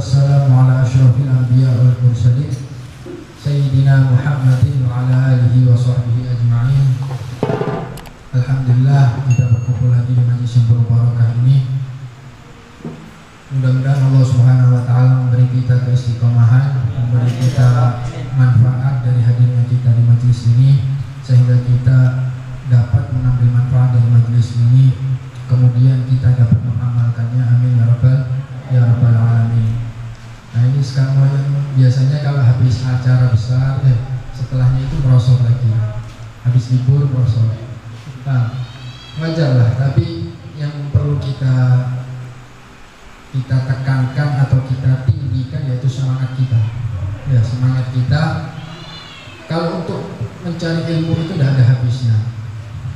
wassalamu ala asyrafil anbiya wal mursalin Sayyidina Muhammadin wa ala alihi wa sahbihi ajma'in. Alhamdulillah, kita berkumpul lagi di majlis yang penuh barakah ini. Mudah-mudahan Allah Subhanahu wa taala memberi kita keistiqomahan, memberi kita manfaat dari hadirnya kita di majlis ini, sehingga kita dapat mengambil manfaat dari majlis ini, kemudian kita dapat mengamalkannya. Amin ya rabbal alamin. Nah, ini sekarang yang biasanya kalau habis acara besar, setelahnya itu merosot lagi, habis libur merosot. Nah, wajar lah, tapi yang perlu kita tekankan atau kita tinggikan yaitu semangat kita. Ya, semangat kita. Kalau untuk mencari ilmu itu tidak ada habisnya.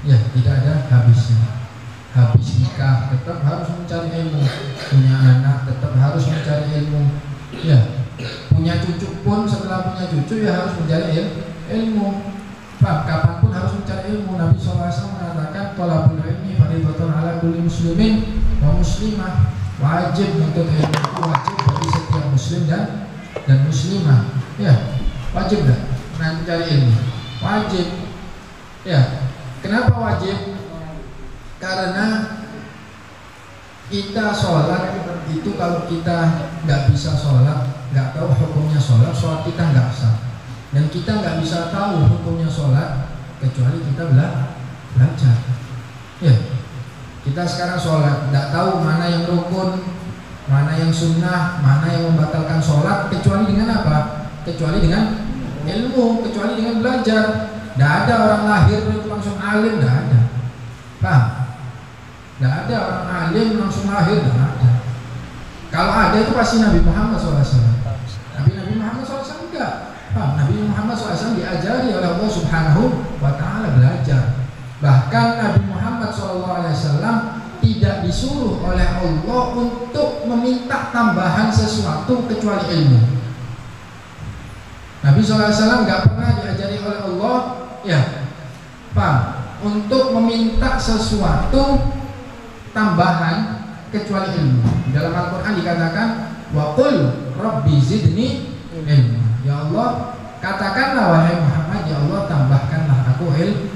Ya, tidak ada habisnya. Habis nikah tetap harus mencari ilmu, punya anak tetap harus mencari ilmu. Ya, punya cucu pun setelah punya cucu ya harus mencari ilmu. Kapanpun harus mencari ilmu. Nabi SAW mengatakan thalabul ilmi fardhatun ala kulli muslimin wa muslimah. Wajib untuk ilmu, wajib bagi setiap muslim dan muslimah. Ya, wajib dah. Nah, mencari ilmu wajib. Ya, kenapa wajib? Karena kita sholat itu kalau kita nggak bisa sholat, nggak tahu hukumnya sholat kita nggak sah. Dan kita nggak bisa tahu hukumnya sholat kecuali kita belajar. Ya, kita sekarang sholat nggak tahu mana yang rukun, mana yang sunnah, mana yang membatalkan sholat, kecuali dengan apa? Kecuali dengan ilmu, kecuali dengan belajar. Nggak ada orang lahir itu langsung alim, nggak ada. Paham? Nggak ada orang alim langsung lahir, nggak ada. Kalau ada itu pasti Nabi Muhammad SAW. Nabi Muhammad SAW enggak. Nabi Muhammad SAW diajari oleh Allah Subhanahu wa Ta'ala belajar. Bahkan Nabi Muhammad SAW tidak disuruh oleh Allah untuk meminta tambahan sesuatu kecuali ilmu. Nabi SAW nggak pernah diajari oleh Allah, ya, untuk meminta sesuatu tambahan kecuali ilmu. Dalam Al-Quran dikatakan wa qul rabbi zidni ilmu. Ya Allah, katakanlah wahai Muhammad, ya Allah tambahkanlah aku ilmu.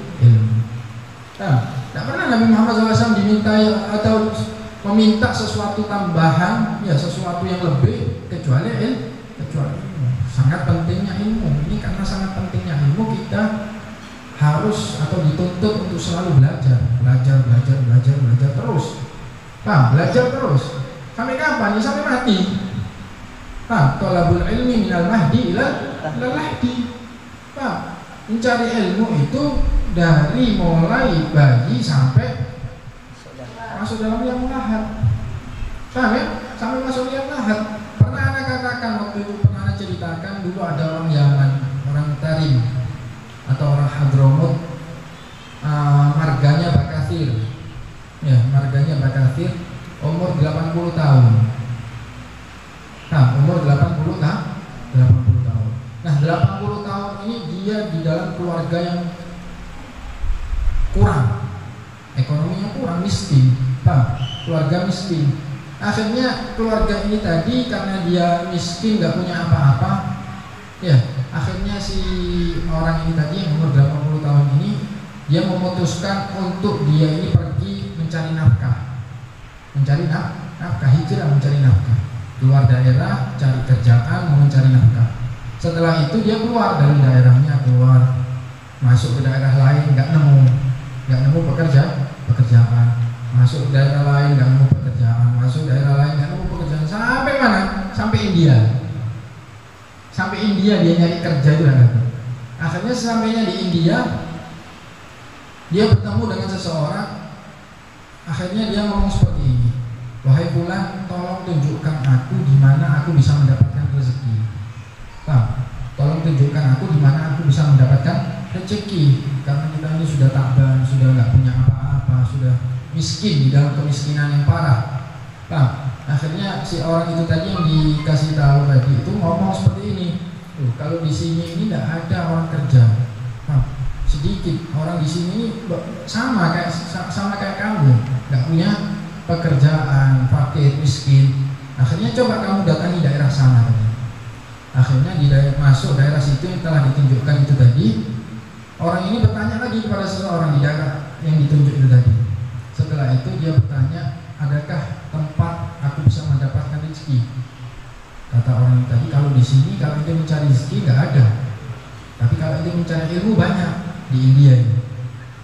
Tidak pernah Nabi Muhammad SAW dimintai atau meminta sesuatu tambahan, ya sesuatu yang lebih kecuali ilmu. Sangat pentingnya ilmu. Ini karena sangat pentingnya ilmu, kita harus atau dituntut untuk selalu belajar terus. Belajar terus. Sampai kapan? Ya sampai mati. Thalabul ilmi minal mahdi ila lahdi. Mencari ilmu itu dari mulai bayi sampai masuk dalam liang lahat. Paham ya? Sampai masuk liang lahat. Pernah anak katakan waktu itu, pernah anak ceritakan dulu ada orang Yaman, orang Tarim atau orang Hadramut, marganya Bakathir. Ya, marganya Bakathir, umur 80 tahun. Umur 80 tahun. Nah, 80 tahun ini dia di dalam keluarga yang kurang, ekonominya kurang, miskin. Keluarga miskin. Akhirnya keluarga ini tadi karena dia miskin, nggak punya apa-apa, ya, akhirnya si orang ini tadi yang umur 80 tahun ini, dia memutuskan untuk dia ini pergi mencari nafkah, hijrah mencari nafkah, keluar daerah cari kerjaan, mau mencari nafkah. Setelah itu dia keluar dari daerahnya, masuk ke daerah lain, nggak nemu pekerjaan, masuk ke daerah lain nggak nemu pekerjaan, masuk daerah lain nggak nemu pekerjaan, sampai mana? Sampai India dia nyari kerja itu ada. Akhirnya sesampainya di India, dia bertemu dengan seseorang. Akhirnya dia ngomong seperti ini, wahai fulan, tolong tunjukkan aku di mana aku bisa mendapatkan rezeki. Tolong tunjukkan aku di mana aku bisa mendapatkan rezeki. Karena kita ini sudah takban, sudah nggak punya apa-apa, sudah miskin, di dalam kemiskinan yang parah. Akhirnya si orang itu tadi yang dikasih tahu tadi itu ngomong seperti ini, kalau di sini ini tidak ada orang kerja, sedikit orang di sini sama kayak kamu, nggak punya pekerjaan, fakir, miskin. Akhirnya coba kamu datangi daerah sana. Akhirnya masuk daerah situ yang telah ditunjukkan itu tadi. Orang ini bertanya lagi kepada seseorang di daerah yang ditunjuk itu tadi. Setelah itu dia bertanya, adakah tempat aku bisa mendapatkan rezeki? Kata orang tadi, kalau di sini kalau dia mencari rezeki nggak ada. Tapi kalau dia mencari ilmu banyak di India ini.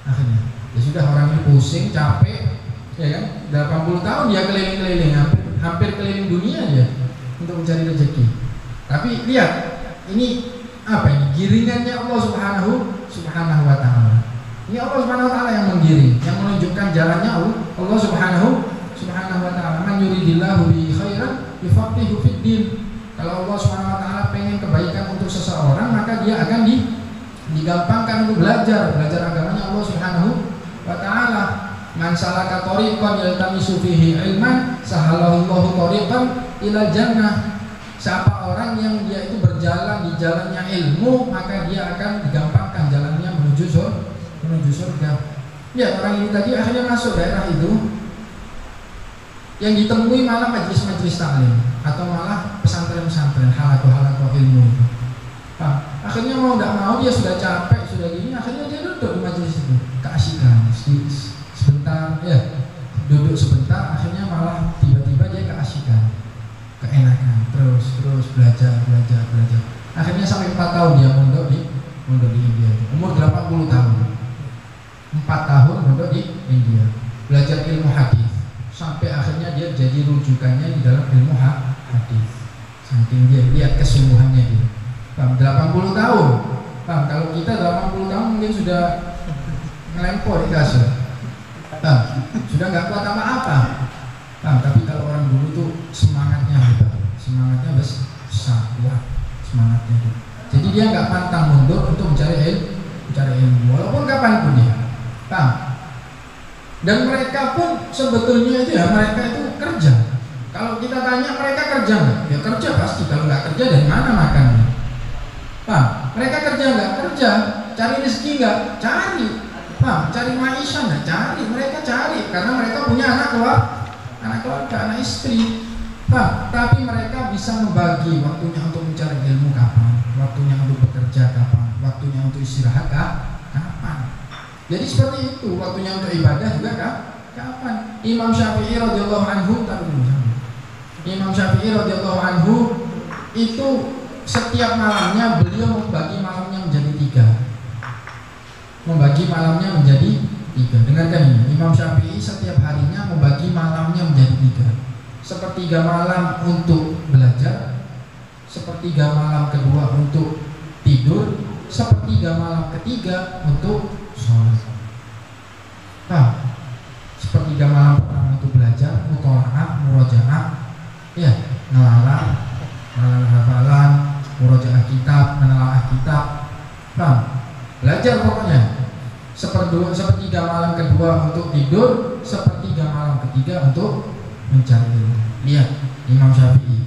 Akhirnya ya sudah, orang ini pusing, capek, ya kan? 80 tahun dia keliling-keliling, hampir keliling dunia dia untuk mencari rezeki. Tapi lihat, ini apa ini? Giringannya Allah Subhanahu wa Ta'ala. Ini Allah Subhanahu wa Ta'ala yang menggiring, yang menunjukkan jalannya Allah Subhanahu wa Ta'ala. Man yuridillahu bi khairan yufaqihu fid din. Kalau Allah Subhanahu wa Ta'ala pengen kebaikan untuk seseorang, maka dia akan digampangkan untuk belajar agamanya Allah Subhanahu wa Ta'ala. Man salaka tariqan yaltamisu fihi ilman sahalallahu tariqan ila jannah. Siapa orang yang dia itu berjalan di jalannya ilmu, maka dia akan digampangkan jalannya menuju surga. Ya, orang ini tadi akhirnya masuk daerah itu, yang ditemui malah majelis-majelis taklim atau malah pesantren-pesantren, halaqah ilmu itu. Akhirnya mau tidak mau, dia sudah capek, sudah gini, akhirnya dia duduk di majelis itu, keasikan sebentar, ya duduk sebentar, akhirnya malah tiba-tiba dia keasikan, keenakan, terus belajar. Akhirnya sampai 4 tahun dia mondok di India. Umur 80 tahun, 4 tahun mondok di India, belajar ilmu hadis, sampai akhirnya dia jadi rujukannya di dalam ilmu hadis. Saking dia lihat kesungguhannya dia. 80 tahun. Kalau kita 80 tahun mungkin sudah ngelempor di kasur. Sudah nggak kuat apa-apa. Tapi kalau orang dulu tuh semangatnya hebat, semangatnya besar, kuat semangatnya itu. Jadi dia nggak pantang mundur untuk mencari ilmu, walaupun kapanpun dia. Dan mereka pun sebetulnya itu ya, mereka itu kerja. Kalau kita tanya mereka kerja nggak? Ya kerja pasti. Kalau nggak kerja dari mana makannya? Mereka kerja nggak? Kerja. Cari rezeki nggak? Cari. Cari maisha nggak? Cari. Mereka cari karena mereka punya anak keluarga, anak istri. Tapi mereka bisa membagi waktunya untuk mencari ilmu kapan, waktunya untuk bekerja kapan, waktunya untuk istirahat kapan. Jadi seperti itu, waktunya untuk ibadah juga kapan. Imam Syafi'i radhiyallahu anhu itu setiap malamnya beliau membagi malamnya menjadi 3. Dengarkan ini, Imam Syafi'i setiap harinya membagi malamnya menjadi 3. Sepertiga malam untuk belajar, sepertiga malam kedua untuk tidur, sepertiga malam ketiga untuk sholat. Sepertiga malam pertama untuk belajar, mutola'ah, murojaah, ya, ngelalah hafalan, murojaah kitab, menelaah kitab, belajar pokoknya. Sepertiga malam kedua untuk tidur, sepertiga malam ketiga untuk mencari ilmu. Lihat Imam Syafi'i,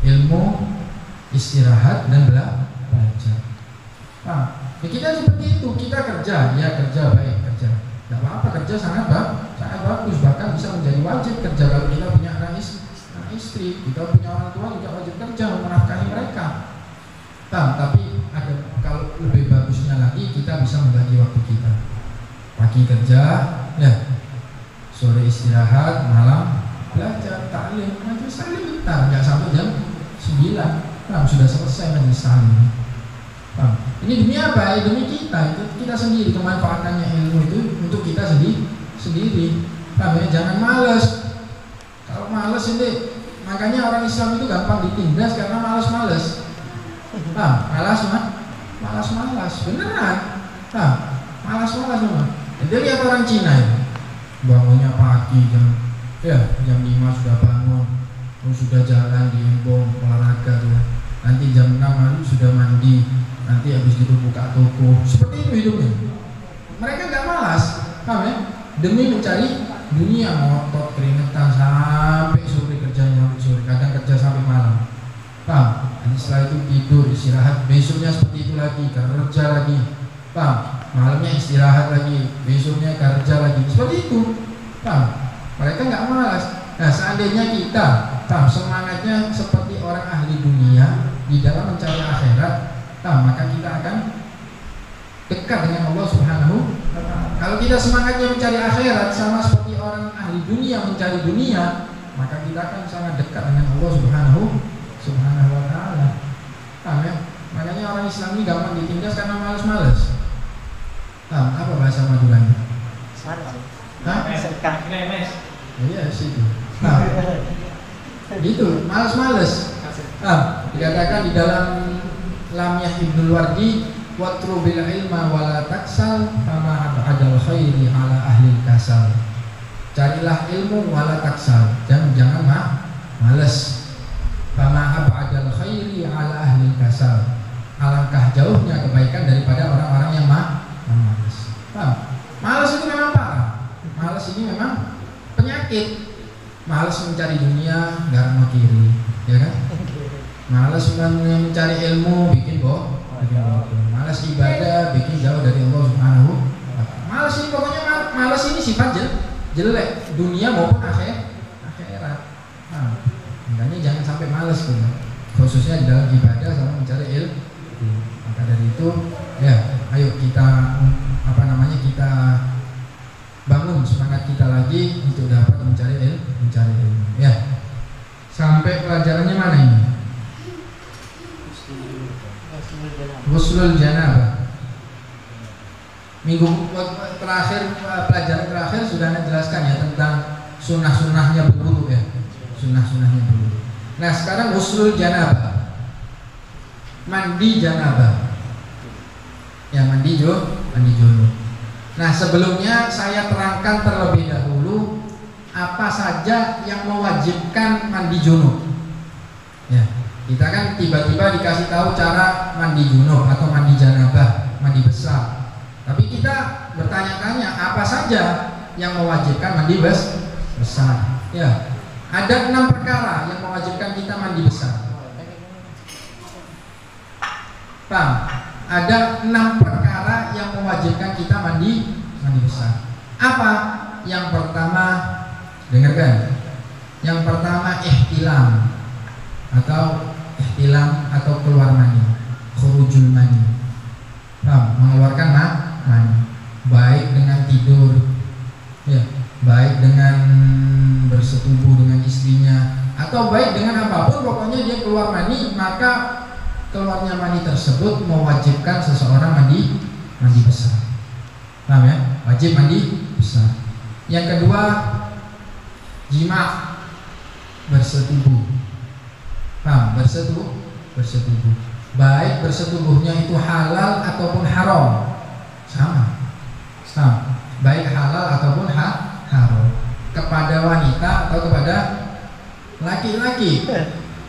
ilmu, istirahat dan belajar. Kita seperti itu, kita kerja, ya kerja baik, kerja. Tidak apa-apa, kerja sangat bagus, bahkan bisa menjadi wajib kerja kalau kita punya anak istri, kita punya orang tua juga wajib kerja menafkahi mereka. Tapi ada, kalau lebih bagusnya lagi kita bisa membagi waktu kita. Pagi kerja, ya, sore istirahat, malam belajar, taklim, majelis taklim bentar, nggak sampai jam 9, sudah selesai majelis taklim. Ini demi apa? Demi kita, itu kita sendiri, kemanfaatannya ilmu itu untuk kita sendiri. Jangan malas. Kalau malas ini, makanya orang Islam itu gampang ditindas karena malas-malas. Malas, beneran. Malas semua. Jadi lihat orang Cina itu, bangunnya pagi jam 5 sudah bangun, sudah jalan di embong olahraga tuh. Nanti jam 6 lalu sudah mandi, nanti habis itu buka toko. Seperti itu hidupnya. Mereka nggak malas, demi mencari dunia, ngotot keringetan sampai sore, kerjanya sampai sore, kadang kerja sampai malam. Nanti setelah itu tidur, istirahat, besoknya seperti itu lagi, kerja lagi. Malamnya istirahat lagi, besoknya kerja lagi. Seperti itu. Mereka nggak malas. Nah, seandainya kita semangatnya seperti orang ahli dunia di dalam mencari akhirat, maka kita akan dekat dengan Allah Subhanahu wa Ta'ala. Kalau kita semangatnya mencari akhirat sama seperti orang ahli dunia mencari dunia, maka kita akan sangat dekat dengan Allah Subhanahu wa Ta'ala. Ya? Makanya orang Islam ini gampang ditindas karena malas-malas. Apa bahasa Maduranya? Iya situ. Gitu, malas-malas. Dikatakan di dalam Lamiyah Ibnul Wardi, watru bil ilma wala taksal fama abadal khairi ala ahli kasal. Carilah ilmu wala taksal, jangan malas. Fama abadal khairi ala ahli kasal. Alangkah jauhnya kebaikan daripada orang-orang yang malas. Malas itu memang parah. Malas ini memang penyakit. Malas mencari dunia, garam kiri, ya kan? Malas mencari ilmu, bikin malas ibadah, bikin jauh dari Allah Subhanahu wa Ta'ala. Malas ini pokoknya malas ini sifat jelek, dunia maupun akhirat. Makanya jangan sampai malas tuh, khususnya di dalam ibadah sama mencari ilmu. Maka dari itu, ya, ayo kita kita bangun semangat kita lagi untuk dapat mencari ilmu. Ya, sampai pelajarannya mana ini? Ghuslul janabah. Minggu terakhir, pelajaran terakhir sudah Anda jelaskan ya tentang sunnah-sunnahnya berwudu ya. Sunnah-sunnahnya berwudu. Nah, sekarang ghuslul janabah. Mandi janabah. Ya, mandi junub. Nah, sebelumnya saya terangkan terlebih dahulu apa saja yang mewajibkan mandi junub. Ya, kita kan tiba-tiba dikasih tahu cara mandi junub atau mandi janabah, mandi besar. Tapi kita bertanya-tanya apa saja yang mewajibkan mandi besar. Ya, ada 6 perkara yang mewajibkan kita mandi besar. Paham? Ada 6 perkara yang mewajibkan kita mandi besar. Apa? Yang pertama, dengarkan. Yang pertama ihtilam atau keluar mani, khurujul mani. Paham? Mengeluarkan mani. Baik dengan tidur, ya, baik dengan bersetubuh dengan istrinya, atau baik dengan apapun, pokoknya dia keluar mani, maka keluarnya mani tersebut mewajibkan seseorang mandi besar. Paham ya? Wajib mandi besar. Yang kedua, jima, bersetubuh. Paham? Bersetubuh. Baik bersetubuhnya itu halal ataupun haram. Sama. Baik halal ataupun haram. Kepada wanita atau kepada laki-laki.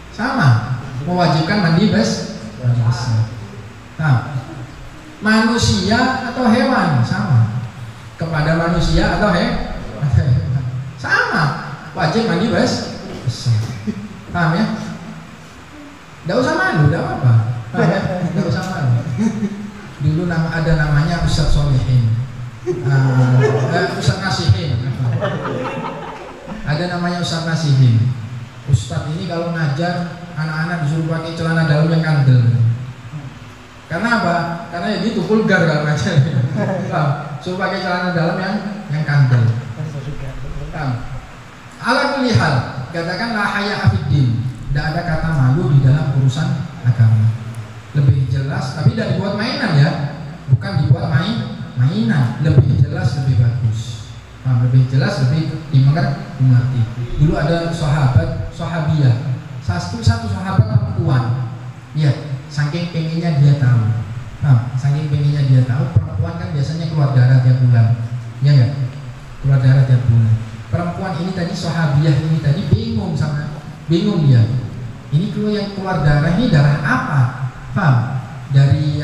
Sama. Mewajibkan mandi besar. Manusia atau hewan sama. Kepada manusia atau hewan sama, wajib mandi besar. Paham ya? Tidak usah malu, tidak apa-apa. Paham ya? Tidak usah malu. Dulu ada namanya Ustaz Solihin, Ustaz Nasihin. Ada namanya Ustaz Nasihin. Ustaz ini kalau ngajar anak-anak disuruh pakai celana dalam yang kandel. Karena apa? Karena ya gitu, vulgar kalau ngajar. Suruh pakai celana dalam yang kandel. Ala kulli hal, katakan la haya afiddin. Tidak ada kata malu di dalam urusan agama. Lebih jelas, tapi tidak dibuat mainan ya. Bukan dibuat mainan. Lebih jelas, lebih bagus. Lebih jelas, lebih dimengerti. Dulu ada sahabiyah. Satu sahabat perempuan, ya, saking pengennya dia tahu, saking pengennya dia tahu, perempuan kan biasanya keluar darah tiap bulan, ya enggak? Keluar darah tiap bulan. Perempuan ini tadi, sahabiyah ini tadi bingung dia. Ini yang keluar darah ini darah apa? Paham? Dari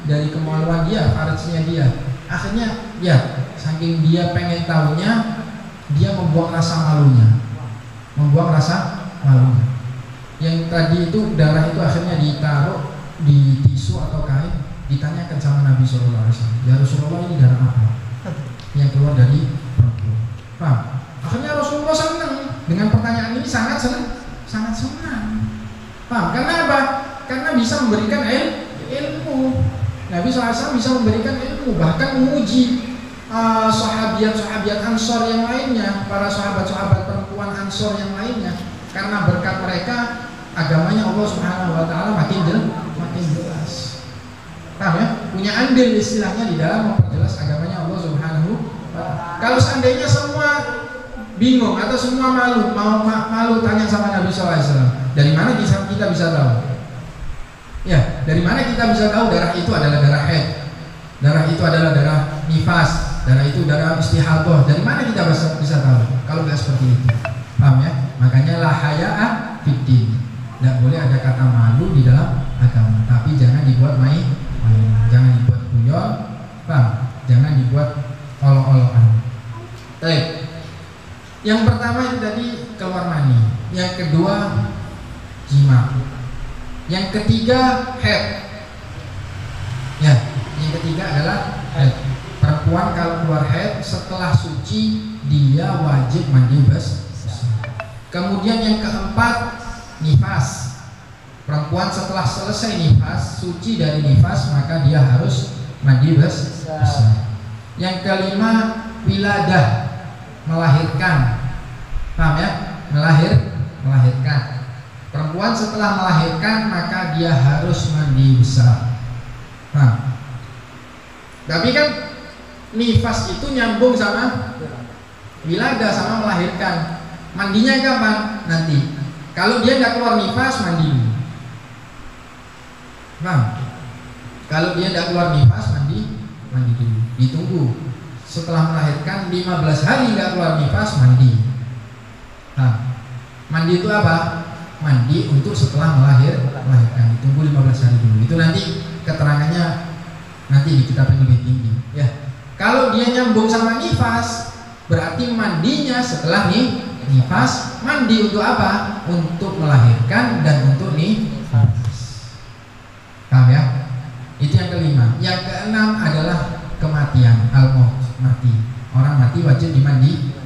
dari kemaluan dia, farajnya dia. Akhirnya, ya, saking dia pengen tahunya, dia membuang rasa malunya. Yang tadi itu darah itu akhirnya ditaruh di tisu atau kain, ditanyakan sama Nabi SAW. Ya Rasulullah, ini darah apa yang keluar dari perempuan? Paham? Akhirnya Rasulullah senang dengan Paham? Karena apa? Karena bisa memberikan ilmu. Nabi SAW bisa memberikan ilmu, bahkan menguji sahabiat Ansor yang lainnya, para sahabat-sahabat perempuan Ansor yang lainnya. Karena berkat mereka agamanya Allah Subhanahu wa taala makin jelas. Paham ya? Punya andil istilahnya di dalam memperjelas agamanya Allah Subhanahu wa taala. Kalau seandainya semua bingung atau semua malu tanya sama Nabi SAW, dari mana kita bisa tahu? Ya, dari mana kita bisa tahu darah itu adalah darah haid, darah itu adalah darah nifas, darah itu darah istihadah? Dari mana kita bisa tahu? Kalau nggak seperti itu, paham ya? Makanya la haya'a fiddin, nggak boleh ada kata malu di dalam agama. Tapi jangan dibuat main, jangan dibuat guyon, paham? Jangan dibuat olok-olokan. Baik. Yang pertama itu tadi keluar mani, yang kedua jima, yang ketiga haid. Ya, yang ketiga adalah haid. Perempuan kalau keluar haid setelah suci dia wajib mandi besar. Kemudian yang keempat nifas. Perempuan setelah selesai nifas, suci dari nifas, maka dia harus mandi besar. Yang kelima wiladah, melahirkan. Paham ya? Melahirkan. Perempuan setelah melahirkan maka dia harus mandi besar. Nah, tapi kan nifas itu nyambung sama wiladah, sama melahirkan. Mandinya kapan? Nanti. Kalau dia nggak keluar nifas, mandi. Paham? Kalau dia nggak keluar nifas, mandi dulu. Ditunggu. Setelah melahirkan 15 hari nggak keluar nifas, mandi. Nah, mandi itu apa? Mandi untuk setelah melahirkan, ditunggu 15 hari dulu. Itu nanti keterangannya nanti di kitab yang lebih tinggi ya. Kalau dia nyambung sama nifas, berarti mandinya setelah nifas. Mandi untuk apa? Untuk melahirkan dan untuk nifas. Paham ya? Itu yang kelima. Yang keenam adalah kematian, al-maut, mati. Orang mati wajib dimandikan.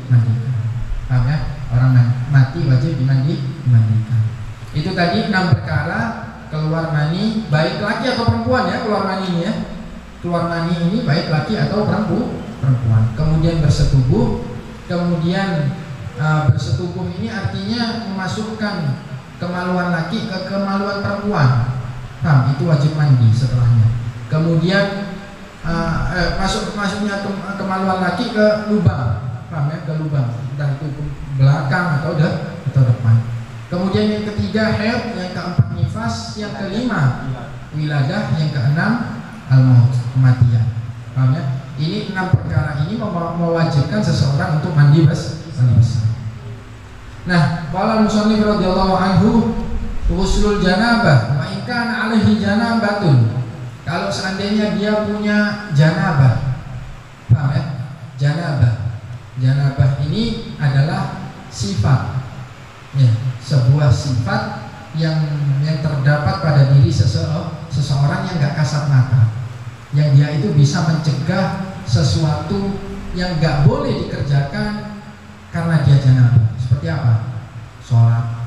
Paham ya? Orang mati wajib dimandikan. Itu tadi 6 perkara keluar mani, baik laki atau perempuan ya, keluar mani ini ya. Keluar mani ini baik laki atau perempuan. Kemudian bersetubuh. Kemudian bersetubuh ini artinya memasukkan kemaluan laki ke kemaluan perempuan. Paham? Itu wajib mandi setelahnya. Kemudian masuknya kemaluan laki ke lubang. Paham ya? Ke lubang, entah itu ke belakang atau depan. Kemudian yang ketiga haid, yang keempat nifas, yang kelima wiladah, yang keenam al-maut, kematian. Paham ya? Ini 6 perkara ini mewajibkan seseorang untuk mandi besar. Nah, qala musannif radhiyallahu anhu ghuslul janabah wa in kana alaihi janabatun. Kalau seandainya dia punya janabah. Paham ya? Janabah ini adalah sifat ya, sebuah sifat yang terdapat pada diri seseorang yang gak kasat mata, yang dia itu bisa mencegah sesuatu yang gak boleh dikerjakan karena dia janabah. Seperti apa? Sholat,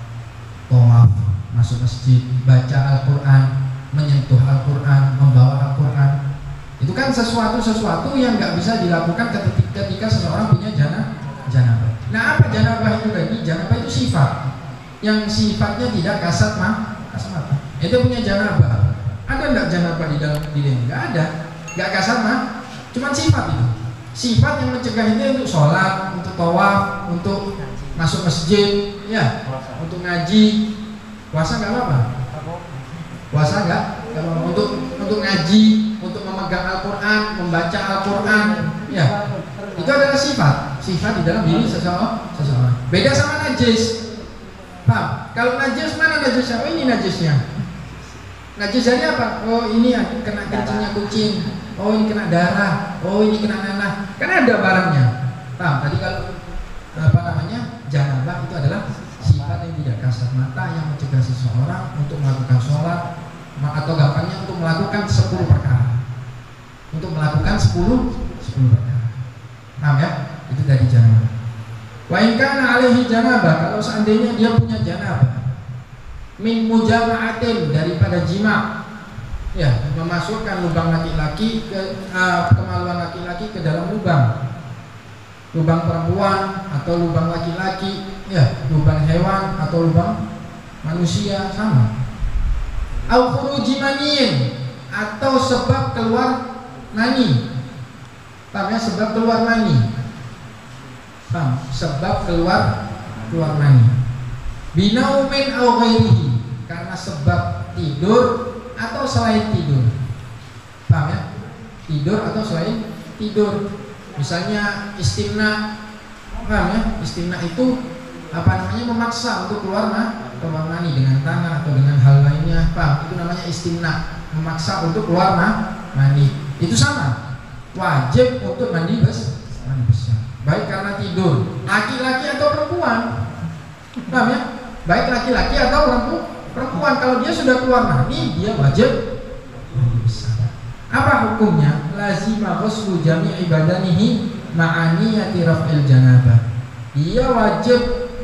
tawaf, masuk masjid, baca Al-Quran, menyentuh Al-Quran, membawa Al-Quran. Itu kan sesuatu yang gak bisa dilakukan ketika seseorang punya janabah. Nah, apa janabah itu tadi? Janabah itu sifat yang sifatnya tidak kasat mata. Itu punya janabah. Ada enggak janabah di dalam diri? Enggak ada. Enggak kasat mata. Cuman sifat itu. Sifat yang mencegah itu untuk sholat, untuk tawaf, untuk masuk masjid, ya, untuk ngaji. Puasa enggak apa-apa. Puasa enggak apa-apa. Untuk ngaji, untuk memegang Al-Quran, membaca Al-Quran, ya. Itu adalah sifat di dalam diri seseorang. Beda sama najis. Paham? Kalau najis, mana najisnya? Oh, ini najisnya. Najis dari apa? Oh, ini kena kencingnya kucing. Oh, ini kena darah. Oh, ini kena nanah. Kan ada barangnya. Paham? Tadi kalau janabah itu adalah sifat yang tidak kasat mata yang mencegah seseorang untuk melakukan sholat, atau gampangnya untuk melakukan 10 perkara. Untuk melakukan 10 perkara. Paham ya? Itu dari janabah. Wa in kana alaihi janabah, kalau seandainya dia punya janabah. min mujama'atin, daripada jima, ya, memasukkan lubang laki-laki kemaluan laki-laki ke dalam lubang perempuan atau lubang laki-laki, ya, lubang hewan atau lubang manusia sama. Au khuruji maniin, atau sebab keluar mani. Paham ya, sebab keluar mani. Paham? Sebab keluar mani. Binaumin au ghairihi, karena sebab tidur atau selain tidur. Paham ya? Tidur atau selain tidur. Misalnya istimna, paham ya? Istimna itu memaksa untuk keluar mani dengan tangan atau dengan hal lainnya. Paham? Itu namanya istimna, memaksa untuk keluar mani. Itu sama, wajib untuk mandi besar, baik karena tidur, laki-laki atau perempuan. Paham ya? Baik laki-laki atau perempuan, kalau dia sudah keluar mani, dia wajib mandi besar. Apa hukumnya? Lazima ghuslu jami'i badanihi ma'aniyati raf'il janabah. Dia wajib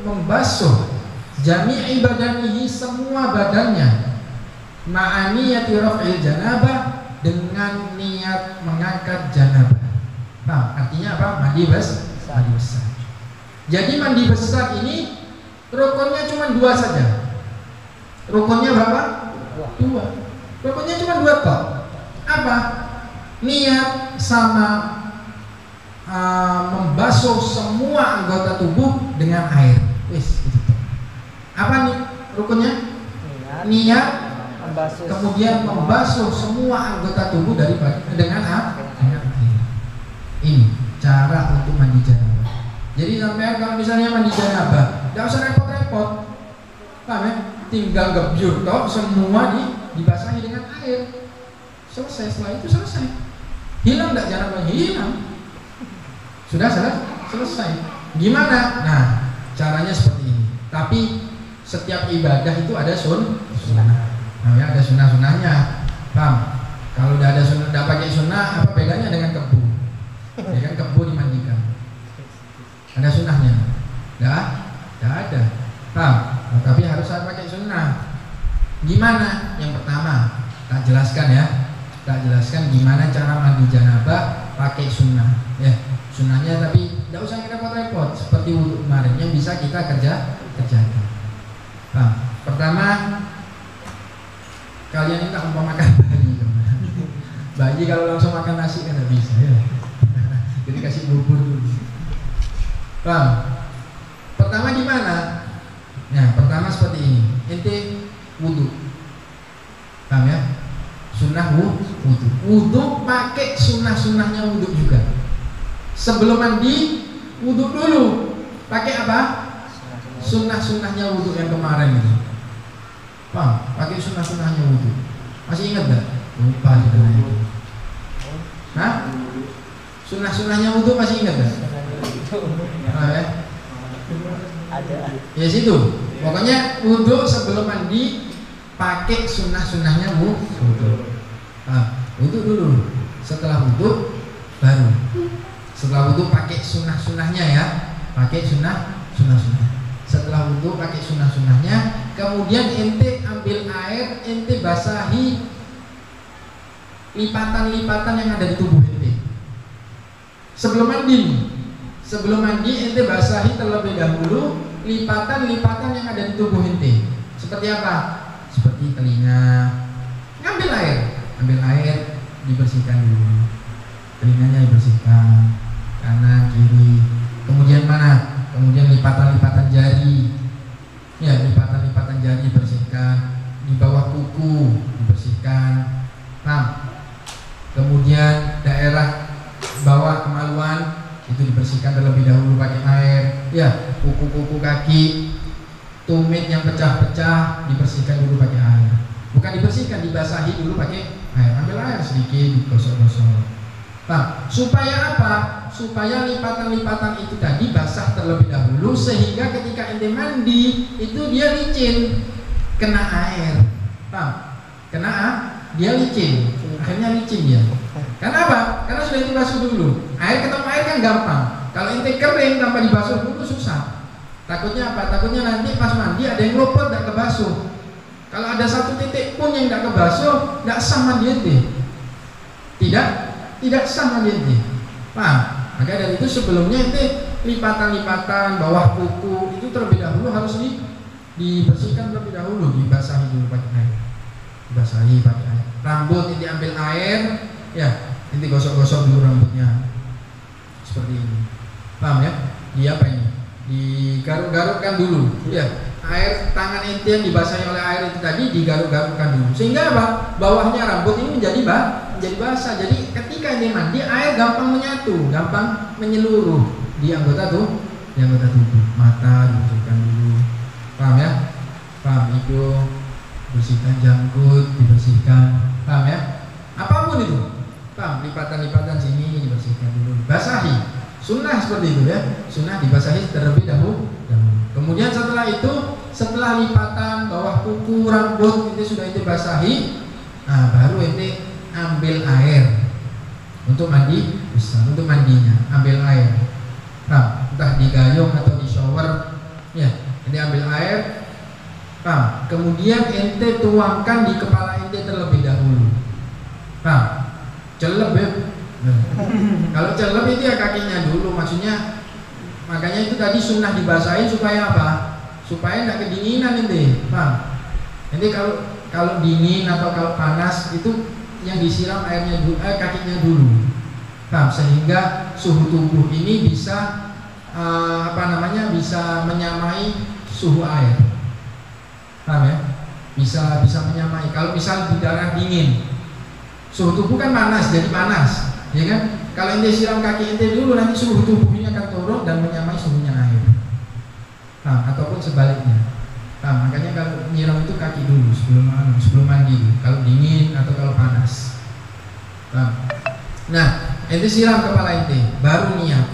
membasuh jami'i badanihi, semua badannya, ma'aniyati raf'il janabah, dengan niat mengangkat janabah. Nah, artinya apa? Mandi besar. Jadi mandi besar ini rukunnya cuma 2 saja. Rukunnya berapa? 2. Rukunnya cuma 2 toh. Apa? Niat sama membasuh semua anggota tubuh dengan air. Wis, gitu. Apa nih rukunnya? Niat kemudian membasuh semua anggota tubuh dengan air. Ini cara untuk mandi janabah. Jadi sampai kalau misalnya mandi janabah, tidak usah repot-repot. Paham ya? Tinggal gebyur toh, semua dibasahi dengan air. Selesai, setelah itu selesai. Hilang tidak janabahnya? Hilang. Sudah selesai. Gimana? Nah, caranya seperti ini. Tapi setiap ibadah itu ada sunnah. Nah, ya, ada sunnah-sunnahnya. Paham? Kalau udah ada sunnah, udah pakai sunnah, apa bedanya dengan kebu? Ya kan, kebu dimandikan. Ada sunnahnya? Enggak ada. Paham? Nah, tapi harus pakai sunnah. Gimana? Yang pertama, tak jelaskan ya. Tak jelaskan gimana cara mandi janabah pakai sunnah. Ya, sunnahnya tapi tidak usah repot-repot seperti wudhu kemarin yang bisa kita kerjakan. Paham? Pertama, kalian ini tak umpamakan bayi kalau langsung makan nasi kan tidak bisa ya. Jadi kasih bubur dulu. Paham? Pertama gimana? Nah, pertama seperti ini. Ente wudhu. Paham ya? Sunnah wudhu. Wudhu pakai sunnah-sunnahnya wudhu juga. Sebelum mandi wudhu dulu. Pakai apa? Sunnah-sunnahnya wudhu yang kemarin ini. Paham? Pakai sunnah-sunnahnya wudhu. Masih ingat gak? Lupa juga itu. Hah? Sunnah-sunnahnya wudhu masih ingat gak? Ya? Ada. Ya situ. Pokoknya wudhu sebelum mandi pakai sunnah-sunnahnya wudhu. Wudhu dulu. Setelah wudhu baru. Setelah wudhu pakai sunnah-sunnahnya ya. Pakai sunnah-sunnah. Setelah wudhu pakai sunnah-sunnahnya, kemudian ente ambil air, ente basahi lipatan-lipatan yang ada di tubuh ente. Sebelum mandi ente basahi terlebih dahulu lipatan-lipatan yang ada di tubuh ente. Seperti apa? Seperti telinga. Ambil air, dibersihkan dulu. Telinganya dibersihkan, kanan, kiri. Kemudian mana? Kemudian lipatan-lipatan jari. Ya, lipatan-lipatan jari dibersihkan. Di bawah kuku dibersihkan. Paham? Kemudian daerah bawah kemaluan itu dibersihkan terlebih dahulu pakai air. Ya, kuku-kuku kaki, tumit yang pecah-pecah dibersihkan dulu pakai air. Bukan dibersihkan, dibasahi dulu pakai air. Ambil air sedikit, digosok-gosok. Paham? Supaya apa? Supaya lipatan-lipatan itu tadi basah terlebih dahulu, sehingga ketika ente mandi itu dia licin, kena air. Paham? Dia licin, akhirnya licin dia. Karena apa? Karena sudah dibasuh dulu. Air ketemu air kan gampang. Kalau ente kering tanpa dibasuh dulu susah. Takutnya apa? Takutnya nanti pas mandi ada yang luput, tidak kebasuh. Kalau ada satu titik pun yang tidak kebasuh, tidak sah mandi ente. Tidak sah mandi ente. Paham? Maka dari itu sebelumnya ente lipatan-lipatan bawah kuku itu terlebih dahulu harus dibersihkan terlebih dahulu, dibasahi dulu pakai air. Dibasahi pakai air. Rambut ente ambil air, ya, ente gosok-gosok dulu rambutnya. Seperti ini. Paham ya? Dia apa ini? Digaruk-garukkan dulu, ya. Air tangan ente yang dibasahi oleh air itu tadi digaruk-garukkan dulu, sehingga apa? Bawahnya rambut ini menjadi basah. Jadi ketika ente mandi, air gampang menyatu, gampang menyeluruh di anggota tubuh, mata dibersihkan dulu. Paham ya? Paham, hidung bersihkan, janggut dibersihkan. Paham ya? Apapun itu, paham? Lipatan-lipatan sini dibersihkan dulu, dibasahi. Sunnah seperti itu ya, sunnah dibasahi terlebih dahulu. Kemudian setelah itu, setelah lipatan bawah kuku, rambut itu sudah ente basahi, nah baru ente ambil air untuk mandi besar, untuk mandinya ambil air. Paham? Entah di gayung atau di shower, ya. Ente ambil air, paham? Kemudian ente tuangkan di kepala ente terlebih dahulu. Paham? Celep ya. Kalau celep itu ya kakinya dulu, maksudnya. Makanya itu tadi sunnah dibasahin supaya apa? Supaya tidak kedinginan ente. Paham? Nanti kalau dingin atau kalau panas itu yang disiram airnya dulu, kakinya dulu. Paham? Sehingga suhu tubuh ini bisa bisa menyamai suhu air. Paham ya? Bisa menyamai. Kalau misal di daerah dingin, suhu tubuh kan panas, jadi panas, ya kan? Kalau ente siram kaki ente dulu, nanti suhu tubuhnya akan turun dan menyamai suhunya air. Paham? Ataupun sebaliknya. Paham? Makanya kalau nyiram itu kaki dulu sebelum mandi. Kalau dingin atau kalau panas. Paham? Nah, ente siram kepala ente, baru niat.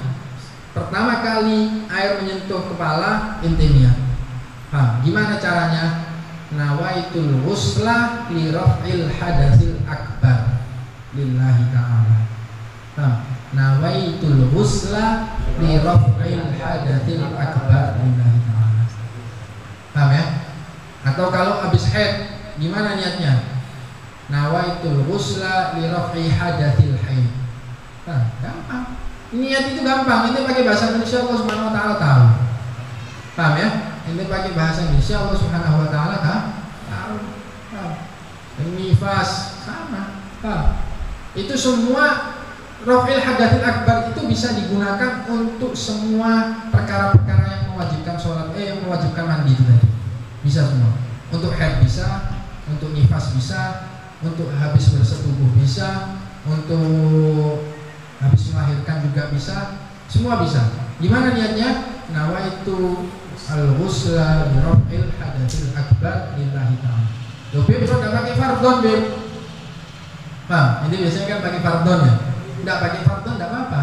Pertama kali air menyentuh kepala, ente niat. Paham? Gimana caranya? Nawaitul ghusla li raf'il hadatsil akbar lillahi ta'ala. Nawaitul ghusla li raf'il hadatsil akbar lillahi ta'ala. Paham ya? Atau kalau habis haid, gimana niatnya? Nawaitul ghusla li raf'i hadatsil haid. Gampang. Niat itu gampang. Ini pakai bahasa Indonesia Allah Subhanahu wa taala tahu. Paham ya? Ini pakai bahasa Indonesia Allah Subhanahu wa taala tahu. Nifas sama. Paham? Itu semua raf'il hadatsil akbar itu bisa digunakan untuk semua perkara-perkara yang mewajibkan sholat, yang mewajibkan mandi itu tadi. Bisa semua. Untuk haid bisa, untuk nifas bisa, untuk habis bersetubuh bisa, untuk habis melahirkan juga bisa, semua bisa. Gimana niatnya? Nawaitu al-ghusla bi raf'il hadatsil akbar lillahi ta'ala. Beb kalau enggak pakai fardhon, Beb. Paham? Ini biasanya kan pakai fardhon ya. Enggak pakai fardhon enggak apa-apa.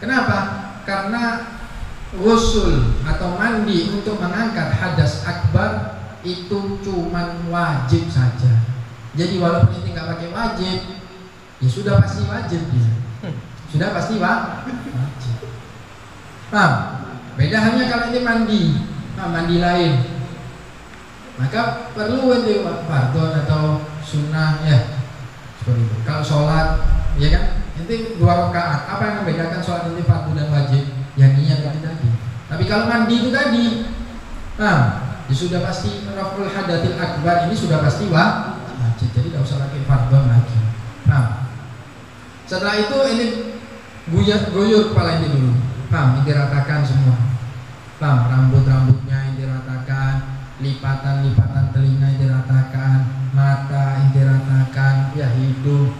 Kenapa? Karena ghusl atau mandi untuk mengangkat hadas akbar itu cuman wajib saja. Jadi walaupun ini enggak pakai wajib, ya sudah pasti wajib dia. Sudah pasti wajib. Paham? Beda hanya kalau ini mandi, mandi lain. Maka perlu itu fardhon atau sunnah ya. Seperti itu. Kalau sholat, ya kan? Nanti 2 rakaat. Apa yang membedakan sholat ini fardhu dan wajib? Ya niat itu tadi. Tapi kalau mandi itu tadi, ya sudah pasti raf'ul hadatsil akbar ini sudah pasti wajib. Jadi tidak usah pakai fardhon lagi. Setelah itu ini guyur kepala ini dulu. Ini diratakan semua. Rambut-rambutnya ini diratakan, lipatan-lipatan telinga ini diratakan, mata ini diratakan, ya hidung,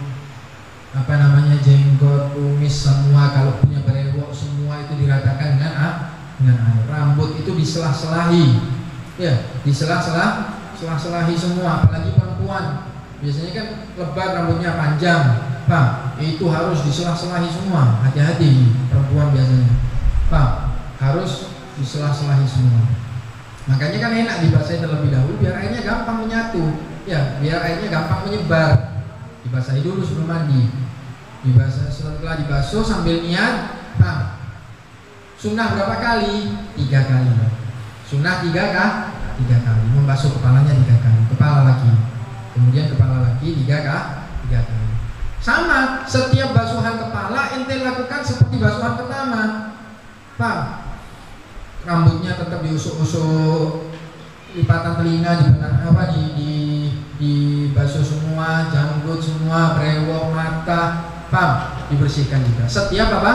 jenggot, kumis semua, kalau punya berewok semua itu diratakan dengan air. Rambut itu diselah-selahi, ya, diselah-selahi semua, apalagi perempuan. Biasanya kan lebat rambutnya panjang, itu harus diselah-selahi semua. Hati-hati perempuan biasanya, harus diselah-selahi semua. Makanya kan enak dibasahi terlebih dahulu biar airnya gampang menyatu, ya, biar airnya gampang menyebar. Dibasahi dulu sebelum mandi. Setelah dibasuh sambil niat. Sunnah berapa kali? 3 kali. Sunnah 3 3 kali. Membasuh kepalanya 3 kali. Kepala lagi. Kemudian kepala lagi 3 kali. Sama, setiap basuhan kepala ente lakukan seperti basuhan pertama. Paham? Rambutnya tetap diusuk-usuk, lipatan telinga dibasuh semua, janggut semua, brewok, mata, paham? Dibersihkan juga. Setiap apa?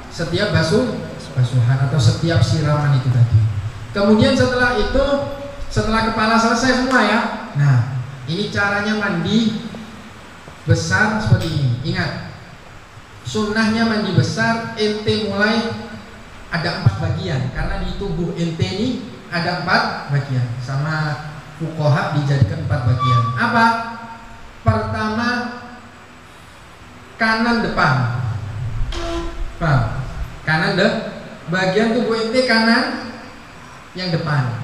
Setiap basuhan atau setiap siraman itu tadi. Kemudian setelah itu, setelah kepala selesai semua ya. Nah, ini caranya mandi besar seperti ini. Ingat, sunnahnya mandi besar ente mulai ada 4 bagian, karena di tubuh ente ini ada 4 bagian. Sama fuqaha dijadikan 4 bagian. Apa? Pertama, kanan depan. Paham? Kanan bagian tubuh ente kanan yang depan.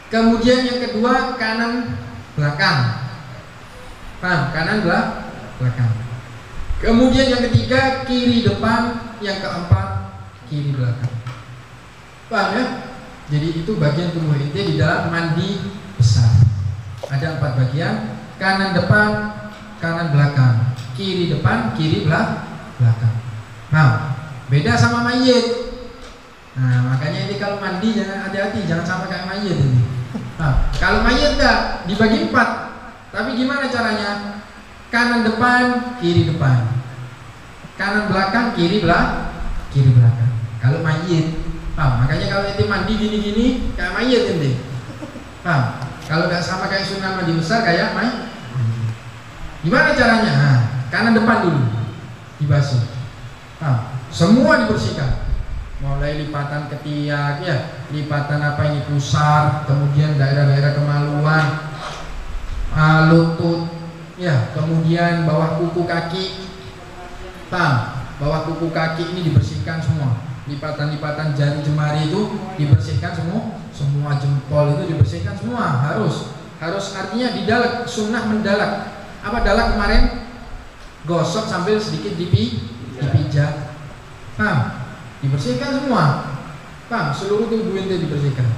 Kemudian yang kedua kanan belakang. Paham? Kanan belakang. Kemudian yang ketiga kiri depan, yang keempat kiri belakang. Paham ya? Jadi itu bagian tubuh ente di dalam mandi besar. Ada 4 bagian, kanan depan, kanan belakang, kiri depan, kiri belakang. Nah, beda sama mayit. Nah, makanya ini kalau mandi jangan hati-hati, jangan sama kayak mayit ini. Nah, kalau mayit enggak dibagi 4. Tapi gimana caranya? Kanan depan, kiri depan. Kanan belakang, kiri belakang. Kalau mayit, paham? Makanya kalau ente mandi gini-gini kayak mayit ente. Paham? Kalau nggak sama kayak sunnah mandi besar kayak mayit. Gimana caranya? Nah, kanan depan dulu dibasuh. Paham? Semua dibersihkan. Mulai lipatan ketiak ya, lipatan apa ini pusar, kemudian daerah-daerah kemaluan, lutut ya, kemudian bawah kuku kaki. Paham? Bawah kuku kaki ini dibersihkan semua. Lipatan-lipatan jari jemari itu dibersihkan semua jempol itu dibersihkan semua. Harus artinya didalak, sunnah mendalak. Apa dalak kemarin? Gosok sambil sedikit dipijat. Paham? Dibersihkan semua. Paham? Seluruh tubuh ente dibersihkan.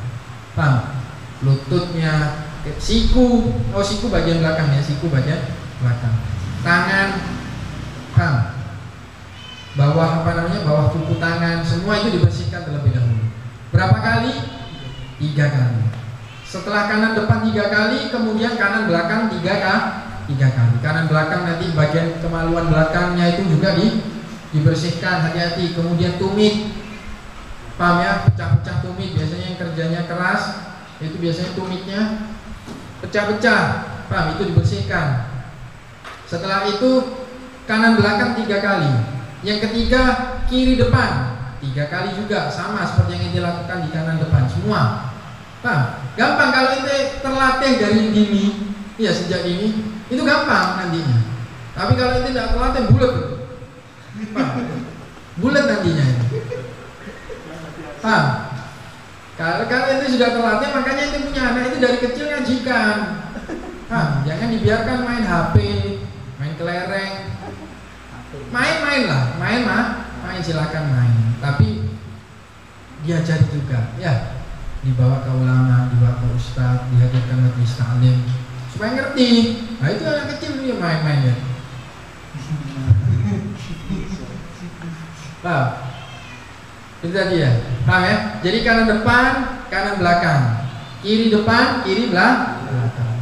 Paham? Lututnya, siku, siku bagian belakang ya, siku bagian belakang. Tangan, paham? Bawah bawah kuku tangan, semua itu dibersihkan terlebih dahulu. Berapa kali? 3 kali. Setelah kanan depan 3 kali, kemudian kanan belakang 3 kali. Kanan belakang nanti bagian kemaluan belakangnya itu juga dibersihkan, hati-hati. Kemudian tumit, paham ya? Pecah-pecah tumit, biasanya yang kerjanya keras itu biasanya tumitnya pecah-pecah, paham? Itu dibersihkan. Setelah itu kanan belakang 3 kali. Yang ketiga kiri depan 3 kali juga, sama seperti yang ente lakukan di kanan depan semua. Paham? Gampang kalau ente terlatih dari dini, ya sejak dini itu gampang nantinya. Tapi kalau ente tidak terlatih bulat itu. Paham? Bulat nantinya itu. Paham? Kalau ente sudah terlatih, makanya ente punya anak itu dari kecil ngajikan. Paham? Jangan dibiarkan main HP, main kelereng. Main lah, main silakan main. Tapi diajari juga, ya, dibawa ke ulama, dibawa ke ustadz, dihadirkan majelis taklim supaya ngerti. Nah itu anak kecil dia main-main ya. Paham? Itu tadi ya, paham ya? Jadi kanan depan, kanan belakang, kiri depan, kiri belakang.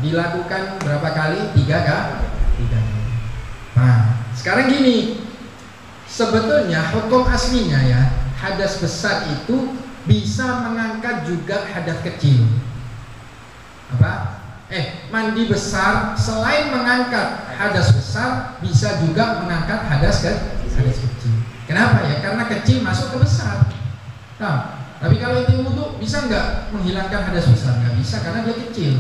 Dilakukan berapa kali? 3 kali. Nah, sekarang gini, sebetulnya hukum aslinya ya, hadas besar itu bisa mengangkat juga hadas kecil. Apa? Mandi besar selain mengangkat hadas besar bisa juga mengangkat hadas kecil. Kenapa ya? Karena kecil masuk ke besar. Nah, tapi kalau itu wudu bisa nggak menghilangkan hadas besar? Nggak bisa karena dia kecil.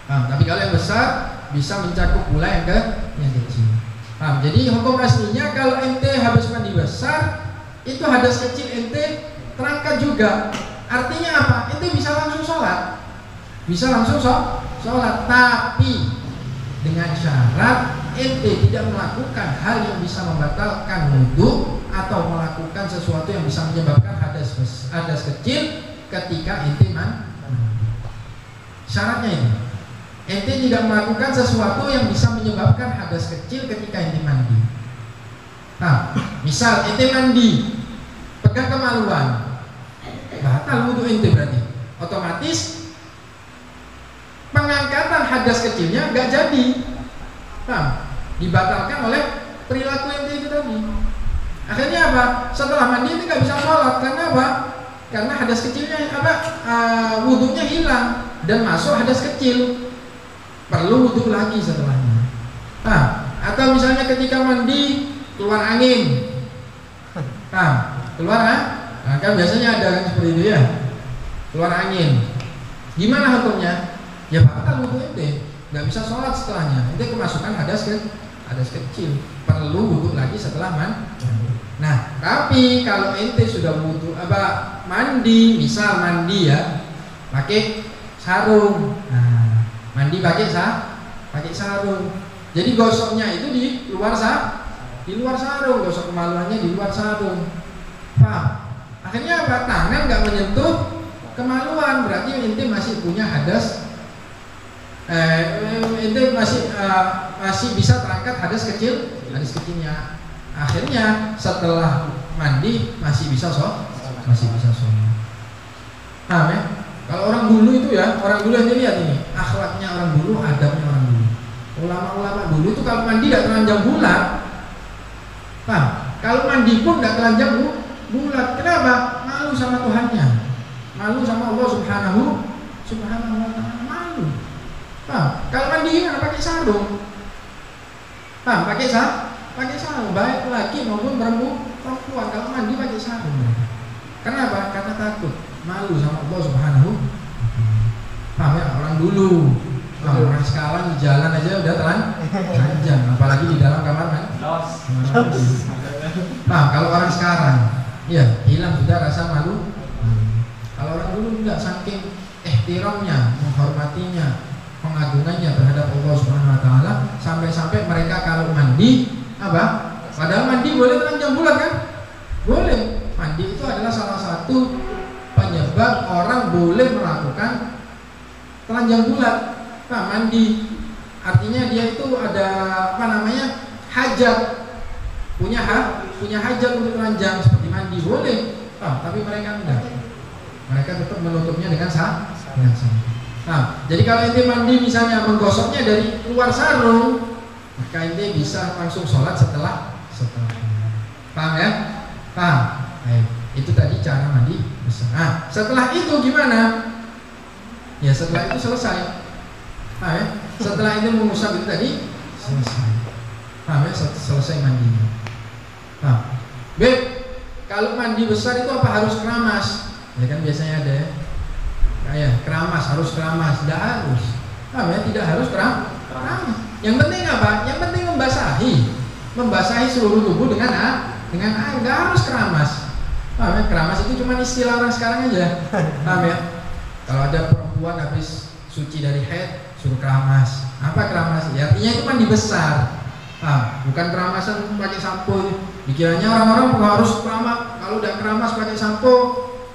Nah, tapi kalau yang besar bisa mencakup pula yang kecil. Nah, jadi hukum aslinya kalau ente habis mandi besar itu hadas kecil ente terangkat juga. Artinya apa? Ente bisa langsung sholat. Bisa langsung sholat, tapi dengan syarat ente tidak melakukan hal yang bisa membatalkan wudu atau melakukan sesuatu yang bisa menyebabkan hadas kecil ketika ente mandi. Syaratnya itu ente tidak melakukan sesuatu yang bisa menyebabkan hadas kecil ketika ente mandi. Nah, misal ente mandi pegang kemaluan, batal wudhu ente, berarti otomatis pengangkatan hadas kecilnya nggak jadi. Nah, dibatalkan oleh perilaku ente itu tadi. Akhirnya apa? Setelah mandi ente nggak bisa sholat. Karena apa? Karena hadas kecilnya wudhunya hilang dan masuk hadas kecil. Perlu wudhu lagi setelahnya. Nah, atau misalnya ketika mandi keluar angin. Nah, keluar kan biasanya ada kan seperti itu ya. Keluar angin. Gimana hukumnya? Ya batal wudhu ente. Nggak bisa sholat setelahnya. Ente kemasukan hadas kecil. Perlu wudhu lagi setelah mandi. Nah, tapi kalau ente sudah wudhu mandi, misal mandi ya pakai sarung. Nah, mandi pakai sarung. Jadi gosoknya itu di luar sarung, gosok kemaluannya di luar sarung. Paham? Akhirnya apa? Tangan nggak menyentuh kemaluan, berarti ente masih punya hadas. Ente masih bisa terangkat hadas kecilnya. Akhirnya setelah mandi masih bisa sholat. Paham ya? Kalau orang dulu itu ya, orang dulu yang dilihat ini, akhlaknya orang dulu, adabnya orang dulu. Ulama-ulama dulu itu kalau mandi tidak telanjang bulat. Paham? Kalau mandi pun tidak telanjang bulat. Kenapa? Malu sama Tuhannya, malu sama Allah Subhanahu wa Ta'ala, malu. Paham? Kalau mandi gimana? Pakai sarung. Paham? Pakai sarung. Baik laki maupun perempuan kalau mandi pakai sarung. Kenapa? Karena takut, malu sama Allah Subhanahu. Paham ya? Orang dulu. Orang sekarang di jalan aja udah telanjang, apalagi di dalam kamar kan? Paham? Kalau orang sekarang, ya hilang sudah rasa malu. Kalau orang dulu tidak, saking ihtiramnya, menghormatinya, pengagungannya terhadap Allah Subhanahu wa Ta'ala, sampai-sampai mereka kalau mandi apa? Padahal mandi boleh telanjang bulat kan? Boleh. Mandi itu adalah salah satu penyebab orang boleh melakukan telanjang bulat. Nah, mandi artinya dia itu ada hajat, punya hajat untuk telanjang, seperti mandi boleh. Tapi mereka tidak. Mereka tetap menutupnya dengan sah. Nah, jadi kalau ente mandi misalnya menggosoknya dari luar sarung, maka ente bisa langsung sholat setelah. Paham ya? Paham? Baik, itu tadi cara mandi besar. Nah, setelah itu gimana? Ya setelah itu selesai. Paham ya? Setelah itu mengusap itu tadi selesai. Paham ya? Selesai mandinya. Paham? Baik, kalau mandi besar itu apa harus keramas? Ya kan biasanya ada ya. Kayak keramas, harus keramas. Tidak harus. Paham ya? Tidak harus keramas. Yang penting apa? Yang penting membasahi seluruh tubuh dengan air. Nggak harus keramas. Paham ya? Keramas itu cuma istilah orang sekarang aja. Paham ya? Kalau ada perempuan habis suci dari haid suruh keramas. Apa keramas? Ya, artinya itu mandi besar. Bukan keramasan pakai sampo. Dikiranya orang-orang harus keramas. Kalau udah keramas pakai sampo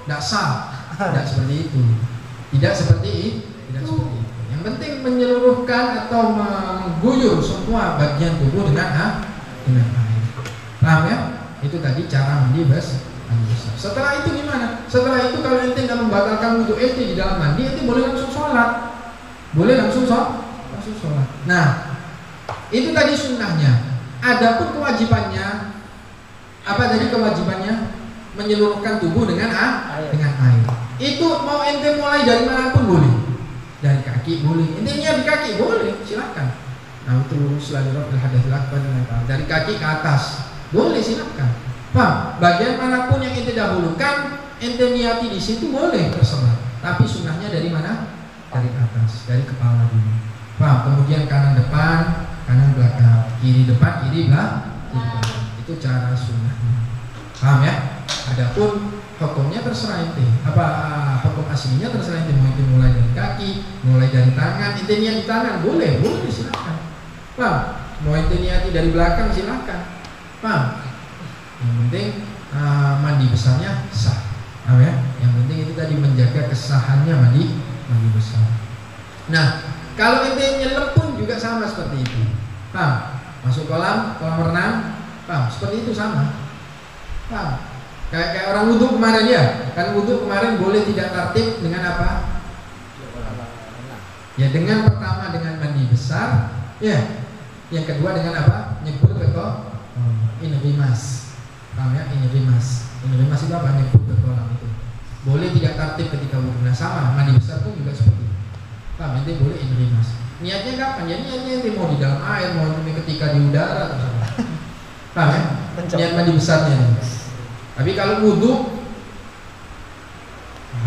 tidak sah. Tidak seperti itu. Tidak seperti itu. Yang penting menyeluruhkan atau mengguyur semua bagian tubuh dengan air. Paham ya? Itu tadi cara mandi besar. Setelah itu gimana? Setelah itu kalau ente nggak membatalkan wudhu ente di dalam mandi, ente boleh langsung sholat. Langsung sholat. Nah, itu tadi sunnahnya. Adapun kewajibannya, apa tadi kewajibannya? Menyeluruhkan tubuh dengan air. Itu mau ente mulai dari manapun boleh. Dari kaki boleh. Intinya di kaki boleh, silakan. Nah, itu selalu hadatsil akbar dari kaki ke atas boleh, silakan. Paham? Bagian manapun yang ente dahulukan, ente niati di situ boleh, terserah. Tapi sunnahnya dari mana? Dari atas, dari kepala dulu. Paham? Kemudian kanan depan, kanan belakang, kiri depan, kiri belakang. Itu cara sunnahnya. Paham ya? Adapun hukumnya terserah ente. Hukum aslinya terserah ente. Mau ente mulai dari kaki, mulai dari tangan, ente niat di tangan boleh silakan. Paham? Mau ente niati dari belakang silakan. Paham? Yang penting mandi besarnya sah. Paham ya? Yang penting itu tadi menjaga kesahannya mandi besar. Nah, kalau ente nyelam pun juga sama seperti itu. Paham? Masuk kolam renang, paham? Seperti itu sama. Paham? Kayak orang wudhu kemarin ya. Kan wudhu kemarin boleh tidak tertib dengan apa? Ya dengan pertama dengan mandi besar, ya. Yang kedua dengan apa? Nyebur ke ini rimas. Paham ya? Ini rimas. Ini rimas itu apa? Nyebur ke kolam itu. Boleh tidak tertib ketika wudhu. Nah sama, mandi besar pun juga seperti itu. Paham? Ente boleh ini rimas. Niatnya kapan? Ya niatnya ente mau di dalam air, mau ketika di udara atau apa. Paham ya? Niat mandi besarnya nih. Tapi kalau wudhu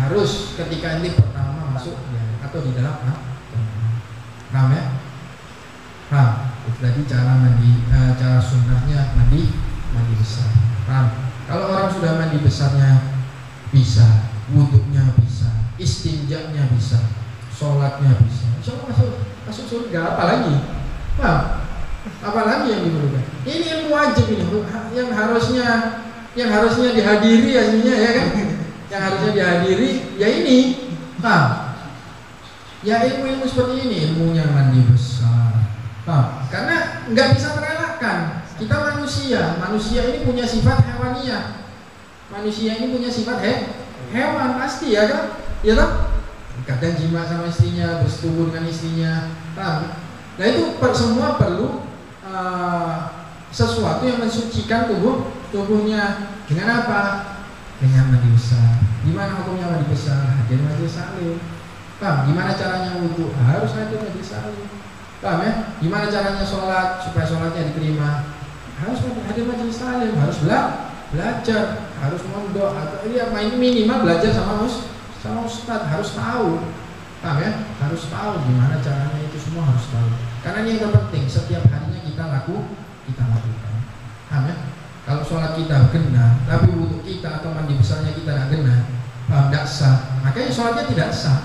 harus ketika ente pertama masuk ya, atau di dalam paham ya? Paham? Itu tadi cara mandi, cara sunnahnya mandi besar. Paham? Kalau orang sudah mandi besarnya bisa, wudhunya bisa, istinjanya bisa, sholatnya bisa, insya Allah masuk surga. Apalagi? Paham? Apalagi yang diperlukan? Ini ilmu wajib ini, yang harusnya dihadiri aslinya ya kan? Yang harusnya dihadiri ya ini, paham? Ya ilmu seperti ini, ilmunya mandi besar, paham? Karena nggak bisa terelakkan. Kita manusia ini punya sifat hewaniyah. Manusia ini punya sifat hewan pasti ya kan? Ya kan? Kadang jima sama istrinya, bersetubuh dengan istrinya, paham? Nah itu semua perlu sesuatu yang mensucikan tubuhnya. Dengan apa? Dengan mandi besar. Gimana hukumnya mandi besar? Hadir majelis salim. Paham? Gimana caranya wudhu? Harus hadir majelis salim. Paham ya? Gimana caranya sholat supaya sholatnya diterima? Harus hadir majelis salim. Harus belajar, harus mondok atau ya minimal belajar sama ustadz. Harus tahu. Paham ya? Harus tahu gimana caranya, itu semua harus tahu. Karena ini yang terpenting, setiap harinya kita lakukan. Paham ya? Kalau sholat kita benar, tapi wudhu kita atau mandi besarnya kita tidak benar, paham? Tidak sah. Makanya sholatnya tidak sah.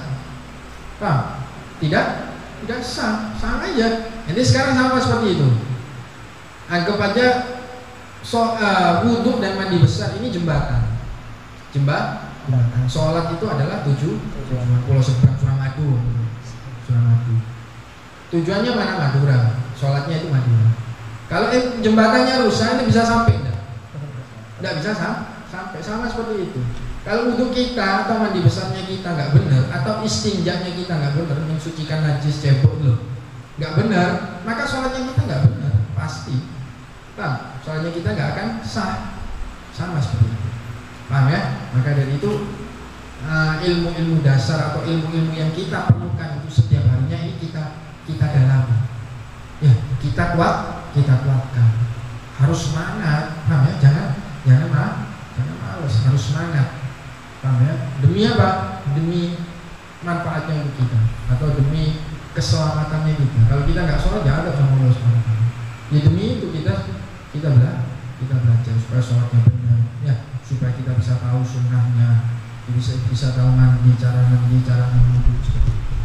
Paham? Tidak sah. Sama aja. Jadi sekarang sama seperti itu. Anggap aja wudhu dan mandi besar ini jembatan. Sholat itu adalah tujuan Pulau Seberang, Suramadu. Tujuannya mana? Madura. Sholatnya itu Madura. Kalau jembatannya rusak, ini bisa sampai enggak? Enggak bisa sampai. Sama seperti itu. Kalau wudhu kita atau mandi besarnya kita nggak benar, atau istinjanya kita nggak benar, mensucikan najis cebok loh, nggak benar, maka sholatnya kita nggak benar pasti. Paham? Sholatnya kita nggak akan sah. Sama seperti itu. Paham ya? Maka dari itu ilmu-ilmu dasar atau ilmu-ilmu yang kita perlukan itu setiap harinya ini kita dalami. Ya, kita kuatkan. Harus semangat, paham ya? Jangan malas, harus semangat. Paham ya? Demi apa? Demi manfaatnya untuk kita atau demi keselamatannya kita. Kalau kita nggak sholat, ya ada sama Allah SWT. Ya demi itu kita belajar supaya sholatnya benar, ya, supaya kita bisa tahu sunnahnya, bisa tahu cara mandi, cara wudhu seperti itu.